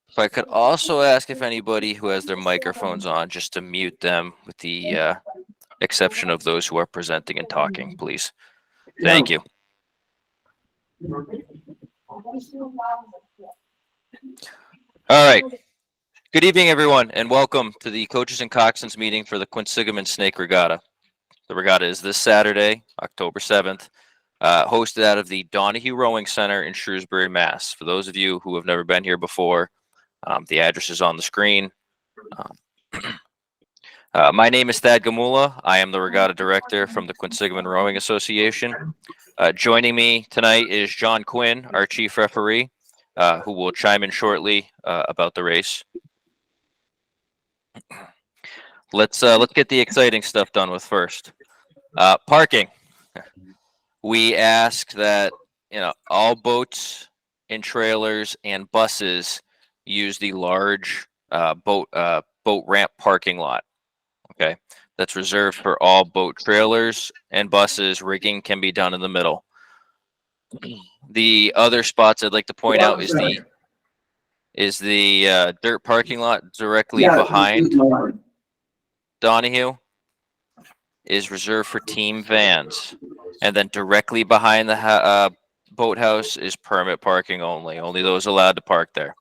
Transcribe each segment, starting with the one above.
If I could also ask if anybody who has their microphones on, just to mute them with the exception of those who are presenting and talking, please. Thank you. All right. Good evening, everyone, and welcome to the Coaches and Coxswains meeting for the Quinsigamond Snake Regatta. The regatta is this Saturday, October 7th, hosted out of the Donahue Rowing Center in Shrewsbury, Mass. For those of you who have never been here before, the address is on the screen. My name is Thad Gamula. I am the regatta director from the Quinsigamond Rowing Association. Joining me tonight is John Quinn, our chief referee, who will chime in shortly about the race. Let's get the exciting stuff done with first. Parking. We ask that all boats and trailers and buses use the large boat ramp parking lot. Okay, that's reserved for all boat trailers and buses. Rigging can be done in the middle. The other spots I'd like to point out is the dirt parking lot directly behind Donahue is reserved for team vans, and then directly behind the boathouse is permit parking only. Only those allowed to park there.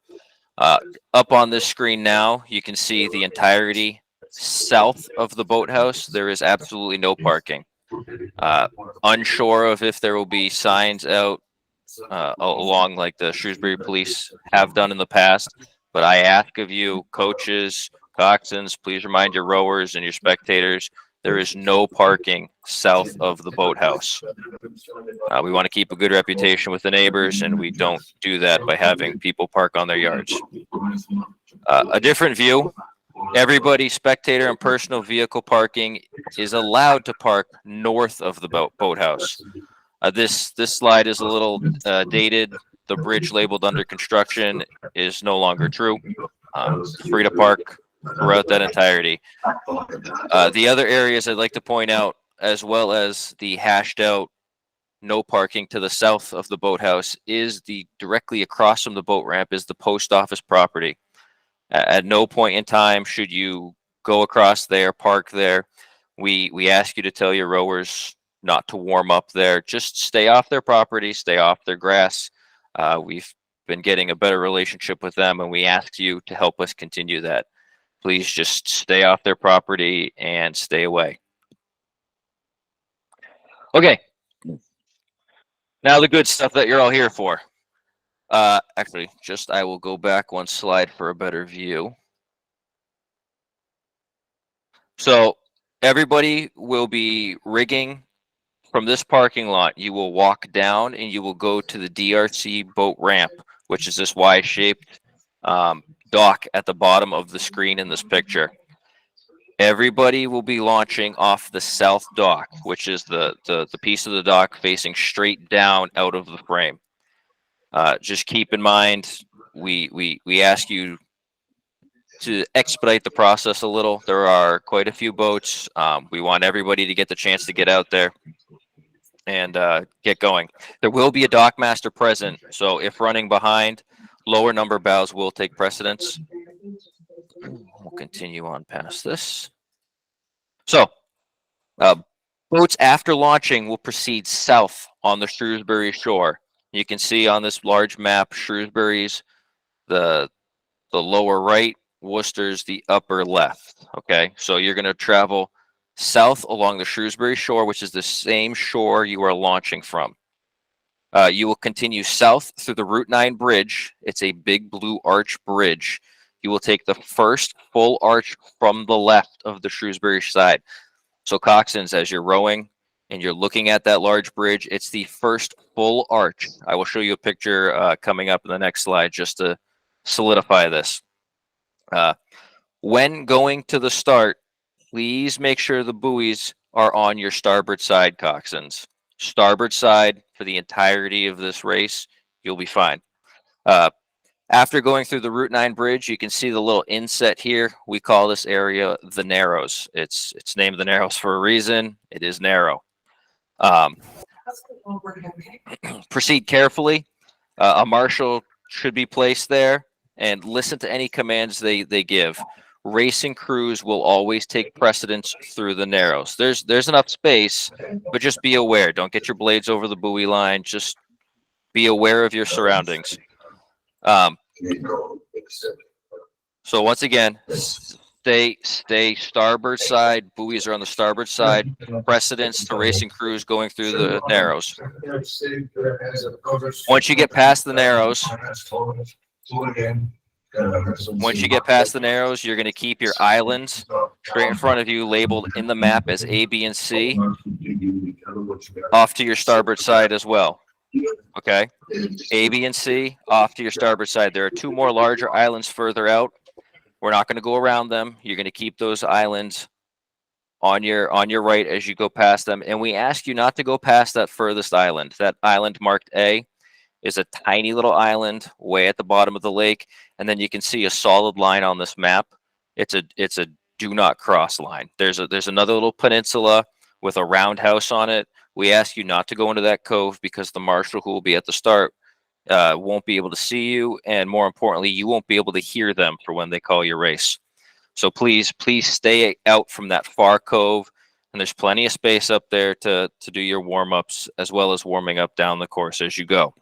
Up on this screen now, you can see the entirety south of the boathouse. There is absolutely no parking. Unsure of if there will be signs out along like the Shrewsbury police have done in the past, but I ask of you, coaches, coxswains, please remind your rowers and your spectators, there is no parking south of the boathouse. We want to keep a good reputation with the neighbors, and we don't do that by having people park on their yards. A different view, everybody, spectator and personal vehicle parking is allowed to park north of the boathouse. This slide is a little dated. The bridge labeled under construction is no longer true. Free to park throughout that entirety. The other areas I'd like to point out, as well as the hashed out no parking to the south of the boathouse, is the directly across from the boat ramp is the post office property. At no point in time should you go across there, park there. We ask you to tell your rowers not to warm up there. Just stay off their property, stay off their grass. We've been getting a better relationship with them, and we ask you to help us continue that. Please just stay off their property and stay away. Okay. Now the good stuff that you're all here for. Actually, I will go back one slide for a better view. So everybody will be rigging from this parking lot. You will walk down and you will go to the DRC boat ramp, which is this Y-shaped dock at the bottom of the screen in this picture. Everybody will be launching off the south dock, which is the piece of the dock facing straight down out of the frame. Just keep in mind, we ask you to expedite the process a little. There are quite a few boats. We want everybody to get the chance to get out there and get going. There will be a dockmaster present, so if running behind, lower number bows will take precedence. We'll continue on past this. So, boats after launching will proceed south on the Shrewsbury shore. You can see on this large map, Shrewsbury's the lower right, Worcester's the upper left. Okay, so you're going to travel south along the Shrewsbury shore, which is the same shore you are launching from. You will continue south through the Route 9 bridge. It's a big blue arch bridge. You will take the first full arch from the left of the Shrewsbury side. So coxswains, as you're rowing and you're looking at that large bridge, it's the first full arch. I will show you a picture coming up in the next slide just to solidify this. When going to the start, please make sure the buoys are on your starboard side, coxswains. Starboard side for the entirety of this race, you'll be fine. After going through the Route 9 bridge, you can see the little inset here. We call this area the Narrows. It's named the Narrows for a reason. It is narrow. Proceed carefully. A marshal should be placed there and listen to any commands they give. Racing crews will always take precedence through the narrows. There's enough space, but just be aware. Don't get your blades over the buoy line. Just be aware of your surroundings. So once again, stay starboard side. Buoys are on the starboard side. Precedence to racing crews going through the narrows. Once you get past the narrows, you're going to keep your islands straight in front of you labeled in the map as A, B, and C off to your starboard side as well. Okay? A, B, and C off to your starboard side. There are 2 more larger islands further out. We're not going to go around them. You're going to keep those islands on your right as you go past them. And we ask you not to go past that furthest island. That island marked A is a tiny little island way at the bottom of the lake. And then you can see a solid line on this map. It's a do not cross line. There's another little peninsula with a roundhouse on it. We ask you not to go into that cove because the marshal who will be at the start won't be able to see you, and more importantly, you won't be able to hear them for when they call your race. So please stay out from that far cove, and there's plenty of space up there to do your warm-ups as well as warming up down the course as you go.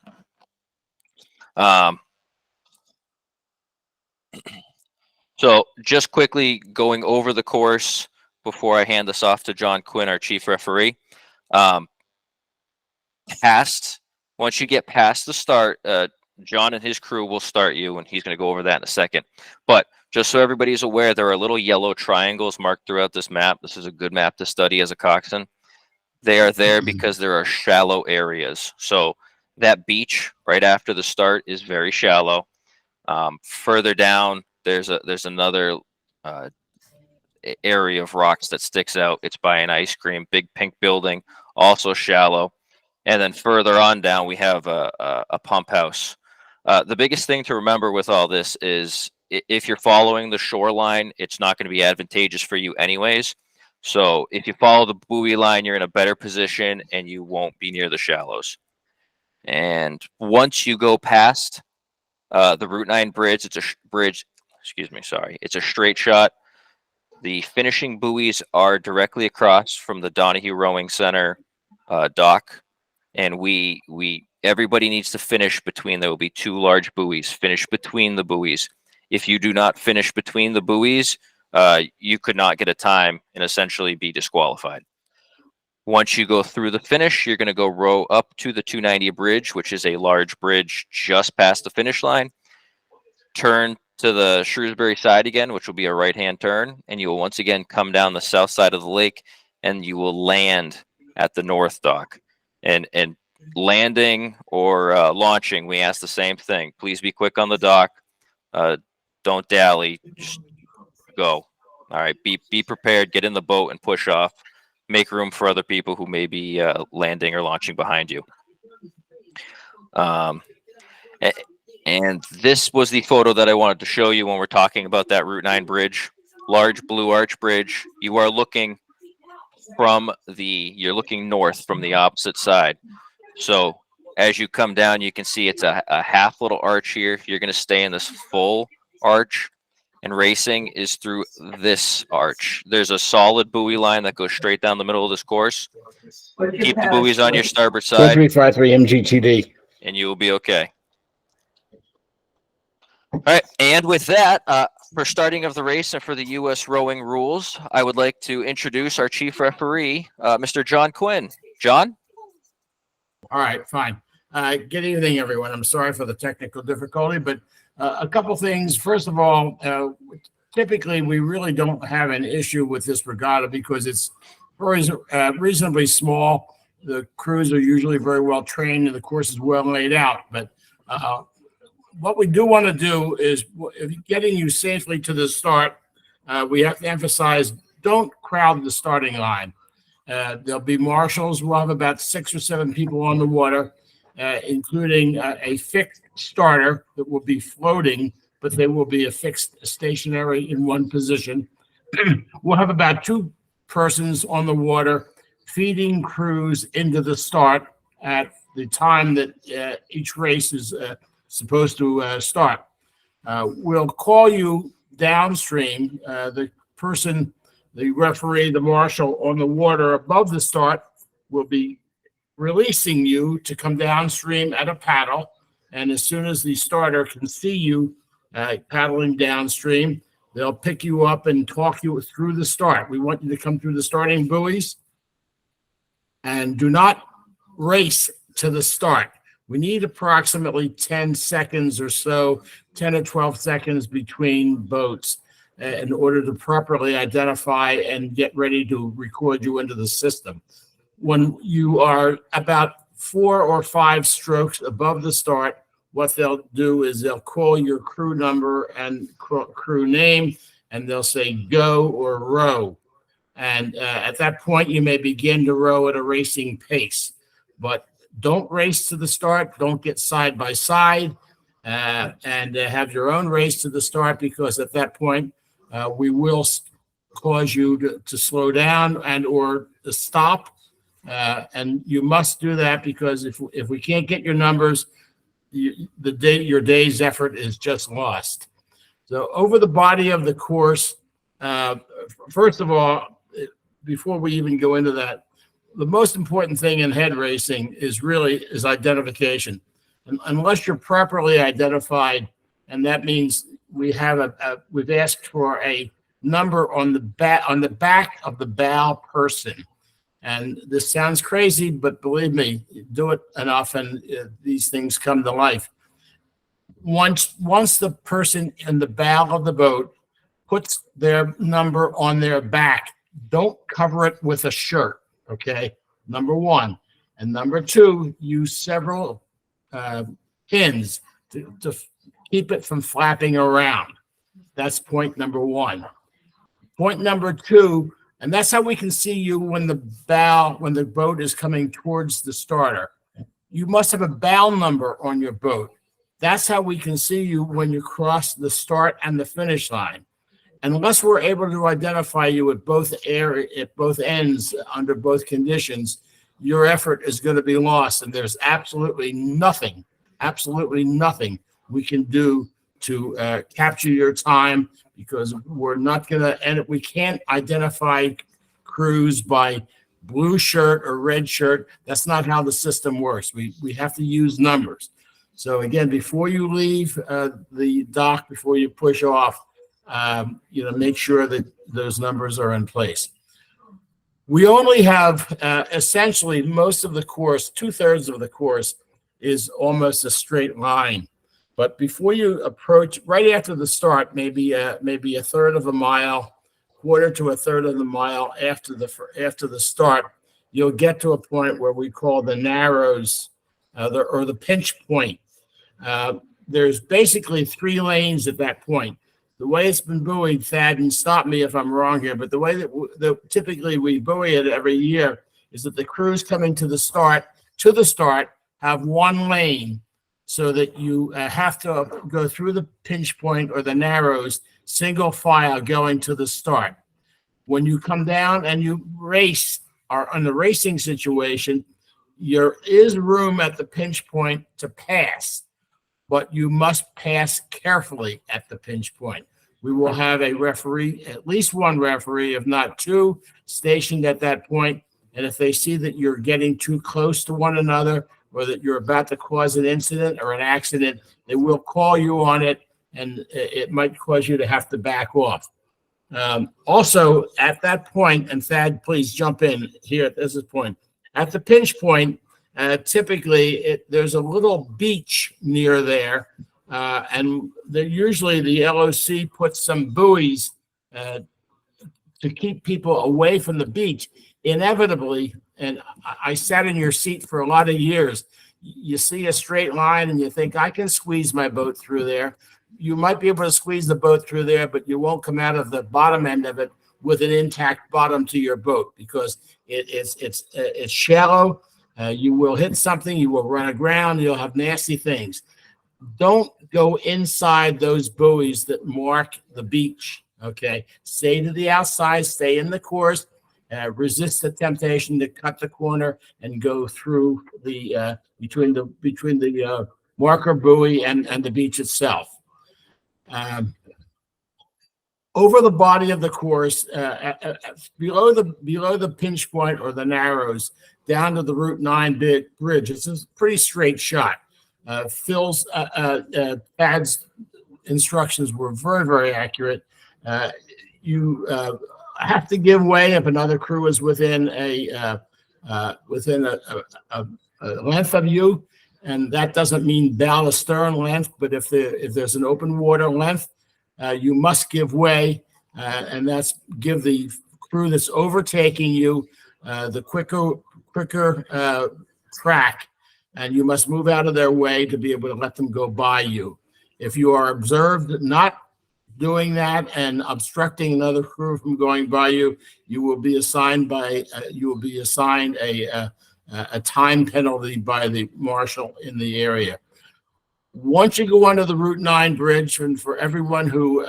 So just quickly going over the course before I hand this off to John Quinn, our chief referee. Once you get past the start, John and his crew will start you, and he's going to go over that in a second. But just so everybody's aware, there are little yellow triangles marked throughout this map. This is a good map to study as a coxswain. They are there because there are shallow areas. So that beach right after the start is very shallow. Further down, there's another area of rocks that sticks out. It's by an ice cream, big pink building, also shallow. And then further on down, we have a pump house. The biggest thing to remember with all this is if you're following the shoreline, it's not going to be advantageous for you anyways. So if you follow the buoy line, you're in a better position and you won't be near the shallows. And once you go past the Route 9 bridge, it's a it's a straight shot. The finishing buoys are directly across from the Donahue Rowing Center dock. And everybody needs to finish between. There will be 2 large buoys. Finish between the buoys. If you do not finish between the buoys, you could not get a time and essentially be disqualified. Once you go through the finish, you're going to go row up to the 290 bridge, which is a large bridge just past the finish line. Turn to the Shrewsbury side again, which will be a right-hand turn, and you will once again come down the south side of the lake, and you will land at the north dock. And landing or launching, we ask the same thing. Please be quick on the dock. Don't dally. Just go. All right. Be prepared. Get in the boat and push off. Make room for other people who may be landing or launching behind you. And this was the photo that I wanted to show you when we're talking about that Route 9 bridge. Large blue arch bridge. You are looking you're looking north from the opposite side. So as you come down, you can see it's a half little arch here. You're going to stay in this full arch, and racing is through this arch. There's a solid buoy line that goes straight down the middle of this course. Keep the buoys on your starboard side. 4353 MGTD. And you will be okay. All right, and with that, for starting of the race and for the U.S. rowing rules, I would like to introduce our chief referee, Mr. John Quinn. John? All right, fine. Good evening, everyone. I'm sorry for the technical difficulty, but a couple things. First of all, typically we really don't have an issue with this regatta because it's reasonably small. The crews are usually very well trained and the course is well laid out. But what we do want to do is getting you safely to the start. We have to emphasize, don't crowd the starting line. There'll be marshals. We'll have about 6 or 7 people on the water, including a fixed starter that will be floating, but they will be affixed stationary in one position. We'll have about 2 persons on the water feeding crews into the start at the time that each race is supposed to start. We'll call you downstream. The person, the referee, the marshal on the water above the start will be releasing you to come downstream at a paddle. And as soon as the starter can see you paddling downstream, they'll pick you up and talk you through the start. We want you to come through the starting buoys and do not race to the start. We need approximately 10 seconds or so, 10 or 12 seconds between boats in order to properly identify and get ready to record you into the system. When you are about 4 or 5 strokes above the start, what they'll do is they'll call your crew number and crew name, and they'll say go or row. And at that point, you may begin to row at a racing pace. But don't race to the start. Don't get side by side, and have your own race to the start, because at that point, we will cause you to slow down and or to stop. And you must do that, because if we can't get your numbers, your day's effort is just lost. So over the body of the course, first of all, before we even go into that, the most important thing in head racing is identification. And unless you're properly identified, and that means we've asked for a number on the back of the bow person. And this sounds crazy, but believe me, do it enough and these things come to life. Once the person in the bow of the boat puts their number on their back, don't cover it with a shirt, okay? Number one. And number two, use several pins to keep it from flapping around. That's point number one. Point number two, and that's how we can see you when the boat is coming towards the starter. You must have a bow number on your boat. That's how we can see you when you cross the start and the finish line. Unless we're able to identify you at both ends under both conditions, your effort is going to be lost, and there's absolutely nothing we can do to capture your time, because we're not going to, and we can't identify crews by blue shirt or red shirt. That's not how the system works. We have to use numbers. So again, before you leave the dock, before you push off, make sure that those numbers are in place. We only have essentially most of the course, 2/3 of the course is almost a straight line. But before you approach, right after the start, maybe a third of a mile, quarter to a third of the mile after the start, you'll get to a point where we call the narrows, or the pinch point. There's basically 3 lanes at that point. The way it's been buoyed, Thad, and stop me if I'm wrong here, but the way that typically we buoy it every year is that the crews coming to the start have 1 lane, so that you have to go through the pinch point or the narrows, single file going to the start. When you come down and you race, or on the racing situation, there is room at the pinch point to pass, but you must pass carefully at the pinch point. We will have a referee, at least 1 referee, if not 2, stationed at that point. And if they see that you're getting too close to one another, or that you're about to cause an incident or an accident, they will call you on it, and it might cause you to have to back off. Also, at that point, and Thad, please jump in here at this point. At the pinch point, typically there's a little beach near there, and usually the LOC puts some buoys to keep people away from the beach. Inevitably, and I sat in your seat for a lot of years, you see a straight line and you think, I can squeeze my boat through there. You might be able to squeeze the boat through there, but you won't come out of the bottom end of it with an intact bottom to your boat, because it's shallow. You will hit something, you will run aground, you'll have nasty things. Don't go inside those buoys that mark the beach, okay? Stay to the outside, stay in the course. resist the temptation to cut the corner and go through the between the marker buoy and the beach itself. Over the body of the course, below the pinch point or the narrows, down to the Route 9 bridge, it's a pretty straight shot. Phil's Pad's instructions were very, very accurate. You have to give way if another crew is within a length of you, and that doesn't mean bow to stern length, but if there's an open water length, you must give way, and that's give the crew that's overtaking you the quicker track, and you must move out of their way to be able to let them go by you. If you are observed not doing that and obstructing another crew from going by you, you will be assigned a time penalty by the marshal in the area. Once you go under the Route 9 bridge, and for everyone who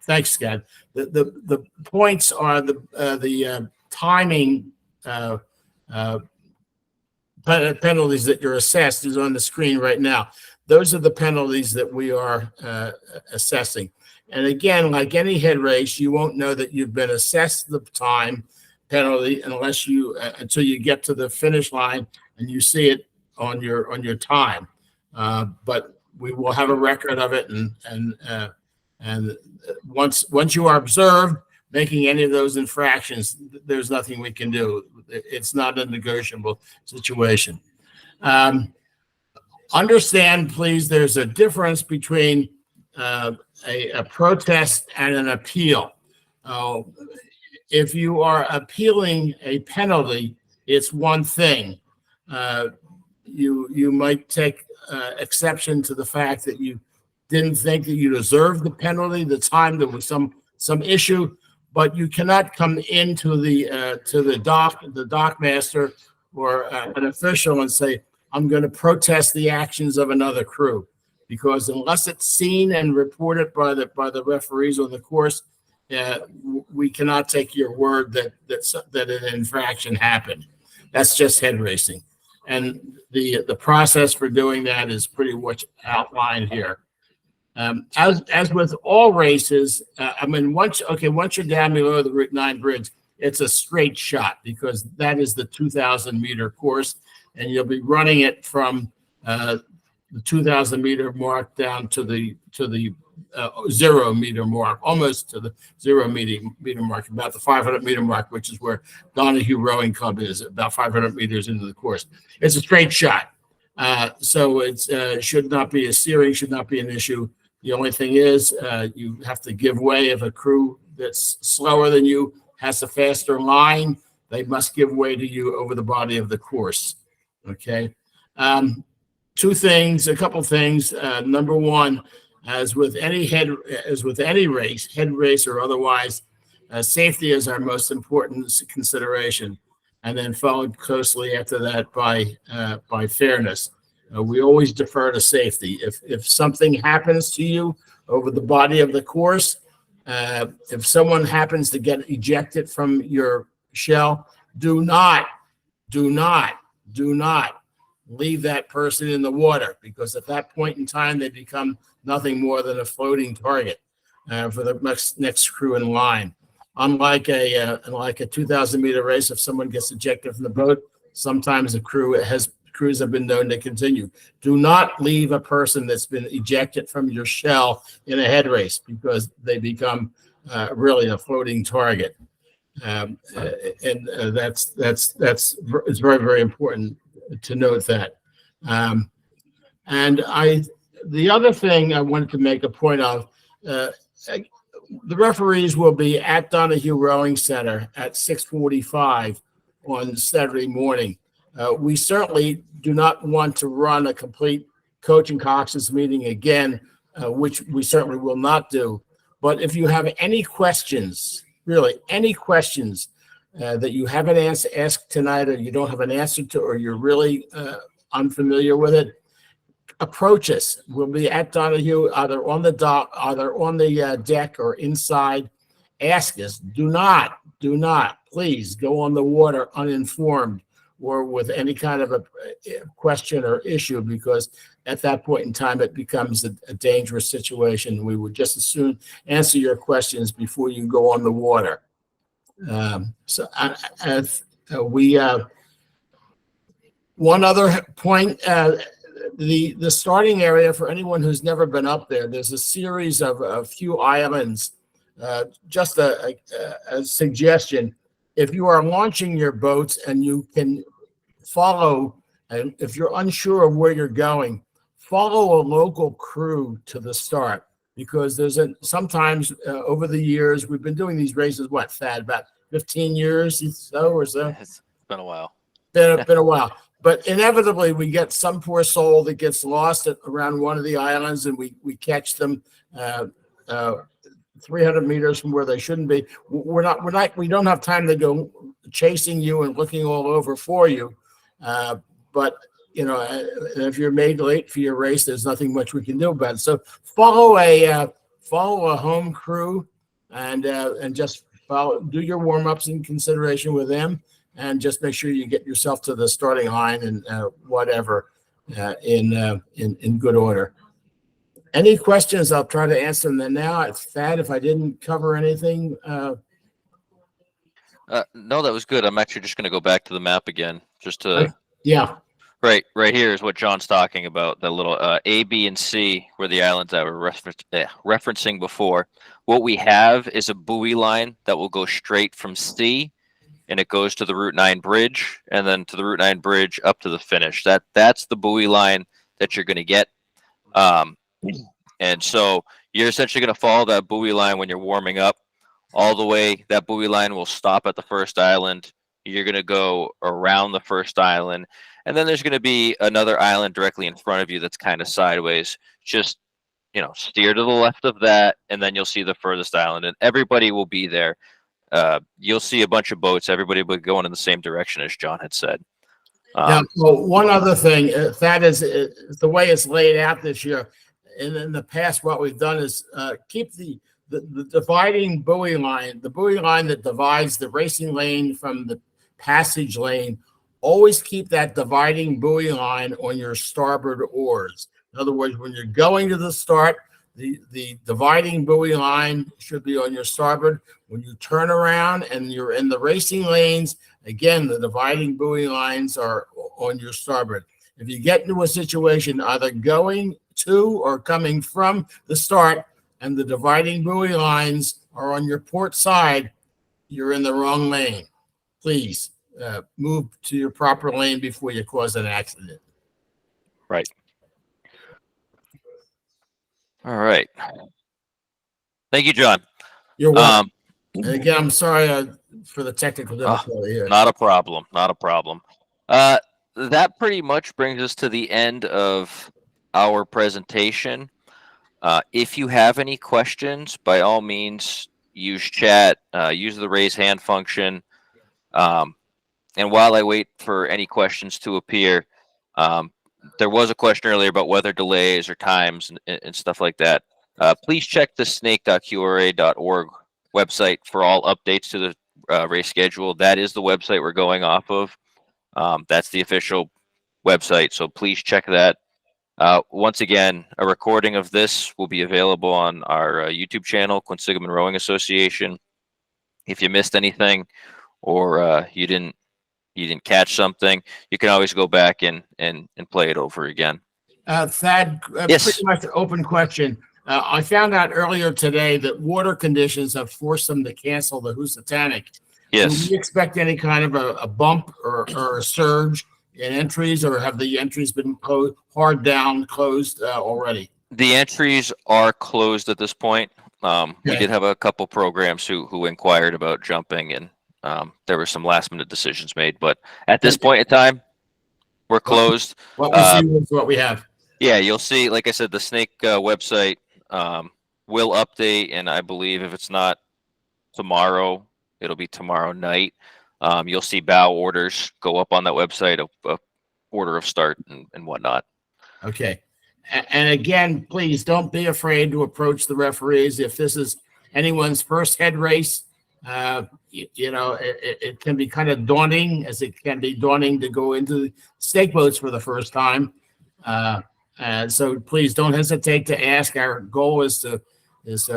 thanks, Scott. The points are the timing penalties that you're assessed is on the screen right now. Those are the penalties that we are assessing. And again, like any head race, you won't know that you've been assessed the time penalty unless until you get to the finish line and you see it on your time. But we will have a record of it, and once you are observed making any of those infractions, there's nothing we can do. It's not a negotiable situation. Understand, please, there's a difference between a protest and an appeal. If you are appealing a penalty, it's one thing. You might take exception to the fact that you didn't think that you deserved the penalty, the time there was some issue, but you cannot come into the dock master or an official and say, I'm going to protest the actions of another crew, because unless it's seen and reported by the referees on the course, we cannot take your word that an infraction happened. That's just head racing, and the process for doing that is pretty much outlined here. As with all races, I mean, once you're down below the Route 9 bridge, it's a straight shot because that is the 2,000-meter course, and you'll be running it from the 2,000-meter mark down to the 0-meter mark, almost to the 0-meter mark, about the 500-meter mark, which is where Donahue Rowing Club is, about 500 meters into the course. It's a straight shot, so it should not be a steering, should not be an issue. The only thing is you have to give way if a crew that's slower than you has a faster line. They must give way to you over the body of the course. Okay. A couple things. Number one, as with any race, head race or otherwise, safety is our most important consideration, and then followed closely after that by fairness. We always defer to safety. If something happens to you over the body of the course, if someone happens to get ejected from your shell, do not leave that person in the water, because at that point in time, they become nothing more than a floating target for the next crew in line. Unlike a 2,000-meter race, if someone gets ejected from the boat, sometimes crews have been known to continue. Do not leave a person that's been ejected from your shell in a head race, because they become really a floating target. It's very, very important to note that. The other thing I wanted to make a point of, the referees will be at Donahue Rowing Center at 6:45 on Saturday morning. We certainly do not want to run a complete coaching Cox's meeting again, which we certainly will not do. But if you have any questions, really any questions that you haven't asked tonight, or you don't have an answer to, or you're really unfamiliar with it, approach us. We'll be at Donahue, either on the dock, either on the deck or inside. Ask us. Do not do not, please, go on the water uninformed or with any kind of a question or issue, because at that point in time, it becomes a dangerous situation. We would just as soon answer your questions before you go on the water. One other point, the starting area for anyone who's never been up there, there's a series of a few islands. Just a suggestion: if you are launching your boats and you can follow, and if you're unsure of where you're going, follow a local crew to the start, because sometimes over the years we've been doing these races. What, Thad, about 15 years or so? It's been a while. Been a while. But inevitably, we get some poor soul that gets lost around one of the islands, and we catch them 300 meters from where they shouldn't be. We don't have time to go chasing you and looking all over for you. But if you're made late for your race, there's nothing much we can do about it. So follow a home crew, and just do your warm ups in consideration with them. And just make sure you get yourself to the starting line and in good order. Any questions? I'll try to answer them now. Thad, if I didn't cover anything. No, that was good. I'm actually just going to go back to the map again, just to. Yeah. Right here is what John's talking about. The little A, B, and C were the islands I was referencing before. What we have is a buoy line that will go straight from C, and it goes to the Route 9 bridge, and then to the Route 9 bridge up to the finish. That's the buoy line that you're going to get. And so you're essentially going to follow that buoy line when you're warming up all the way. That buoy line will stop at the first island. You're going to go around the first island, and then there's going to be another island directly in front of you that's kind of sideways. Just, steer to the left of that, and then you'll see the furthest island, and everybody will be there. You'll see a bunch of boats. Everybody will be going in the same direction, as John had said. Now, one other thing, that is the way it's laid out this year. And in the past, what we've done is keep the dividing buoy line, the buoy line that divides the racing lane from the passage lane. Always keep that dividing buoy line on your starboard oars. In other words, when you're going to the start, the dividing buoy line should be on your starboard. When you turn around and you're in the racing lanes, again, the dividing buoy lines are on your starboard. If you get into a situation either going to or coming from the start and the dividing buoy lines are on your port side, you're in the wrong lane. Please move to your proper lane before you cause an accident. Right. All right. Thank you, John. You're welcome. And again, I'm sorry for the technical difficulty here. Not a problem. Not a problem. That pretty much brings us to the end of our presentation. If you have any questions, by all means, use chat, use the raise hand function. And while I wait for any questions to appear, there was a question earlier about weather delays or times and stuff like that. Please check the snake.qra.org website for all updates to the race schedule. That is the website we're going off of. That's the official website, so please check that. Once again, a recording of this will be available on our YouTube channel, Quinsigamond Rowing Association. If you missed anything or you didn't catch something, you can always go back and play it over again. Thad, yes. Pretty much an open question. I found out earlier today that water conditions have forced them to cancel the Housatonic. Yes. Do you expect any kind of a bump or a surge in entries, or have the entries been closed already? The entries are closed at this point. We did have a couple programs who inquired about jumping, and there were some last minute decisions made, but at this point in time, we're closed. What we see is what we have. Yeah, you'll see, like I said, the Snake website will update, and I believe if it's not tomorrow, it'll be tomorrow night. You'll see bow orders go up on that website, of order of start and whatnot. Okay. And again, please don't be afraid to approach the referees. If this is anyone's first head race, It can be kind of daunting, as it can be daunting to go into snake boats for the first time. And so please don't hesitate to ask. Our goal is to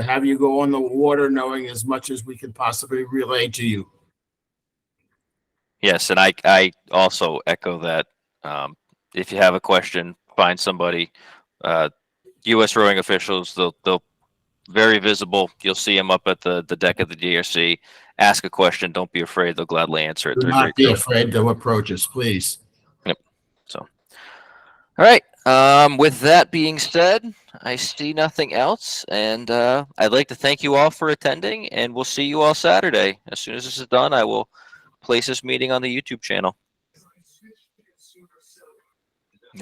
have you go on the water knowing as much as we can possibly relay to you. Yes, and I also echo that. If you have a question, find somebody. U.S. rowing officials, they'll very visible. You'll see them up at the deck of the DRC. Ask a question. Don't be afraid. They'll gladly answer it. Do not be afraid to approach us, please. Yep. So, all right. With that being said, I see nothing else, and I'd like to thank you all for attending, and we'll see you all Saturday. As soon as this is done, I will place this meeting on the YouTube channel.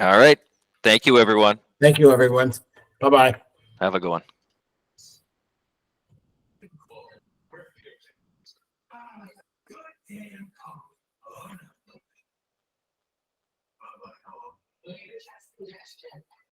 All right. Thank you, everyone. Thank you, everyone. Bye-bye. Have a good one.